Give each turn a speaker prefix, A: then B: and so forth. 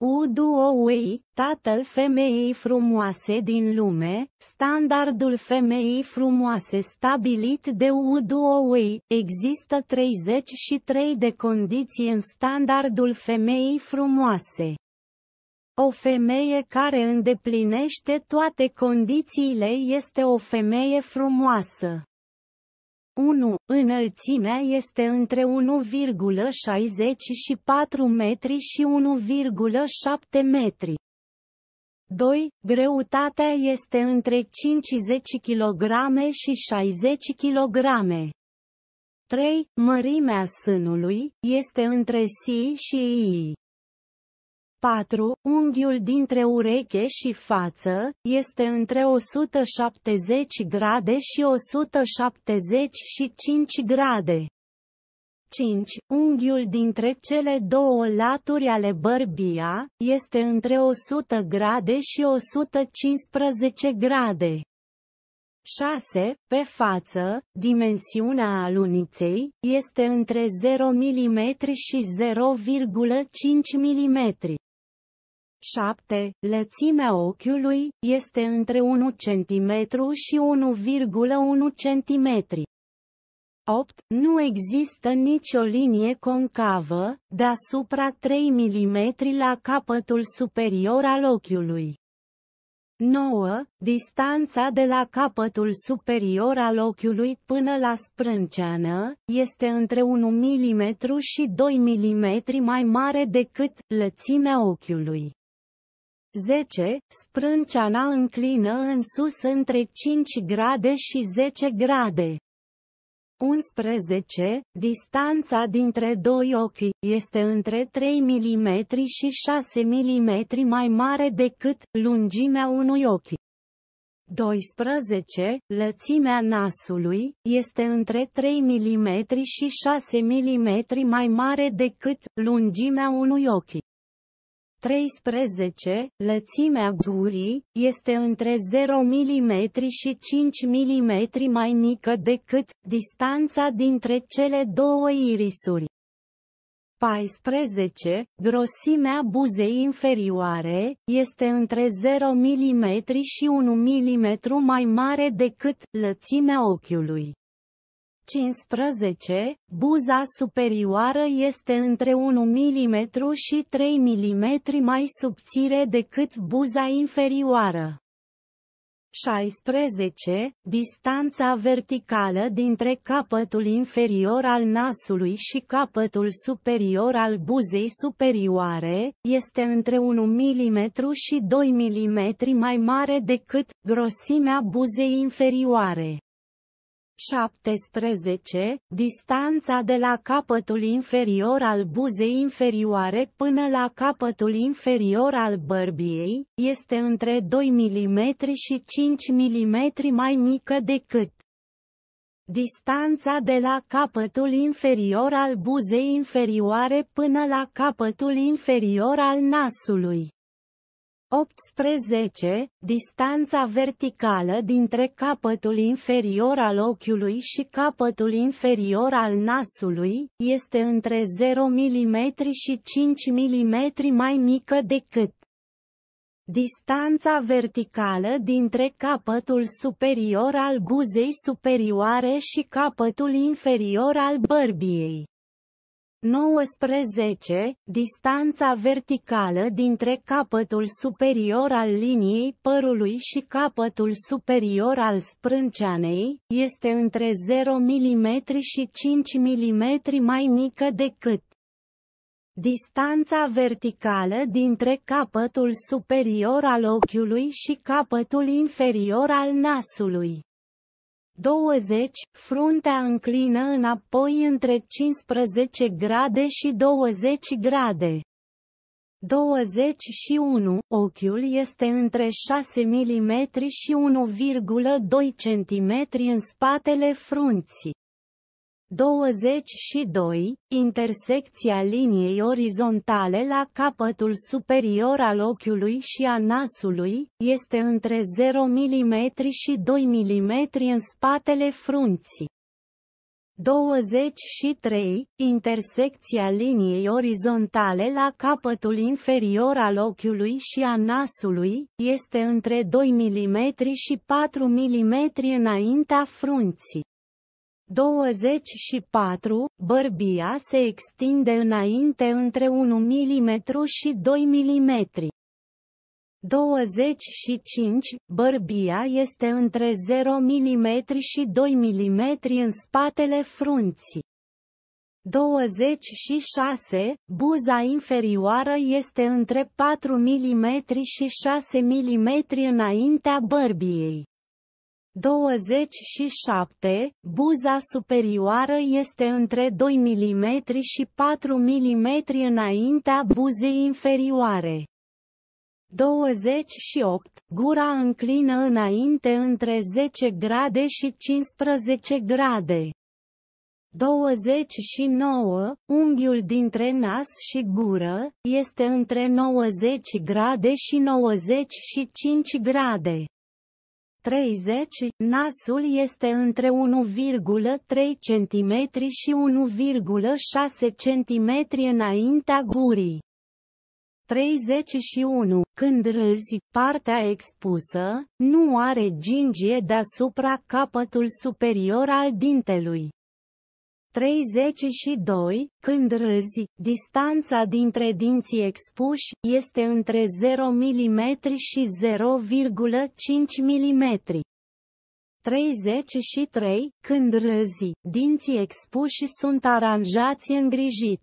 A: Uduowei, tatăl femeii frumoase din lume, standardul femeii frumoase stabilit de Uduowei. Există 33 de condiții în standardul femeii frumoase. O femeie care îndeplinește toate condițiile este o femeie frumoasă. 1. Înălțimea este între 1,64 metri și 1,7 metri. 2. Greutatea este între 50 kg și 60 kg. 3. Mărimea sânului este între C și I. 4. Unghiul dintre ureche și față este între 170 grade și 175 grade. 5. Unghiul dintre cele două laturi ale bărbia este între 100 grade și 115 grade. 6. Pe față, dimensiunea aluniței este între 0 mm și 0,5 mm. 7. Lățimea ochiului este între 1 cm și 1,1 cm. 8. Nu există nicio linie concavă deasupra 3 mm la capătul superior al ochiului. 9. Distanța de la capătul superior al ochiului până la sprânceană este între 1 mm și 2 mm mai mare decât lățimea ochiului. 10. Sprânceana înclină în sus între 5 grade și 10 grade. 11. Distanța dintre doi ochi este între 3 mm și 6 mm mai mare decât lungimea unui ochi. 12. Lățimea nasului este între 3 mm și 6 mm mai mare decât lungimea unui ochi. 13. Lățimea gurii este între 0 mm și 5 mm mai mică decât distanța dintre cele două irisuri. 14. Grosimea buzei inferioare este între 0 mm și 1 mm mai mare decât lățimea ochiului. 15. Buza superioară este între 1 mm și 3 mm mai subțire decât buza inferioară. 16. Distanța verticală dintre capătul inferior al nasului și capătul superior al buzei superioare este între 1 mm și 2 mm mai mare decât grosimea buzei inferioare. 17. Distanța de la capătul inferior al buzei inferioare până la capătul inferior al bărbiei este între 2 mm și 5 mm mai mică decât distanța de la capătul inferior al buzei inferioare până la capătul inferior al nasului. 18. Distanța verticală dintre capătul inferior al ochiului și capătul inferior al nasului este între 0 mm și 5 mm mai mică decât distanța verticală dintre capătul superior al buzei superioare și capătul inferior al bărbiei. 19. Distanța verticală dintre capătul superior al liniei părului și capătul superior al sprânceanei este între 0 mm și 5 mm mai mică decât distanța verticală dintre capătul superior al ochiului și capătul inferior al nasului. 20. Fruntea înclină înapoi între 15 grade și 20 grade. 21. Ochiul este între 6 mm și 1,2 cm în spatele frunții. 22. Intersecția liniei orizontale la capătul superior al ochiului și a nasului este între 0 mm și 2 mm în spatele frunții. 23. Intersecția liniei orizontale la capătul inferior al ochiului și a nasului este între 2 mm și 4 mm înaintea frunții. 24. Bărbia se extinde înainte între 1 mm și 2 mm. 25. Bărbia este între 0 mm și 2 mm în spatele frunții. 26. Buza inferioară este între 4 mm și 6 mm înaintea bărbiei. 27. Buza superioară este între 2 mm și 4 mm înaintea buzei inferioare. 28. Gura înclină înainte între 10 grade și 15 grade. 29. Unghiul dintre nas și gură este între 90 grade și 95 grade. 30. Nasul este între 1,3 cm și 1,6 cm înaintea gurii. 31. Când râzi, partea expusă nu are gingie deasupra capătul superior al dintelui. 32. Când râzi, distanța dintre dinții expuși este între 0 mm și 0,5 mm. 33. Când râzi, dinții expuși sunt aranjați îngrijit.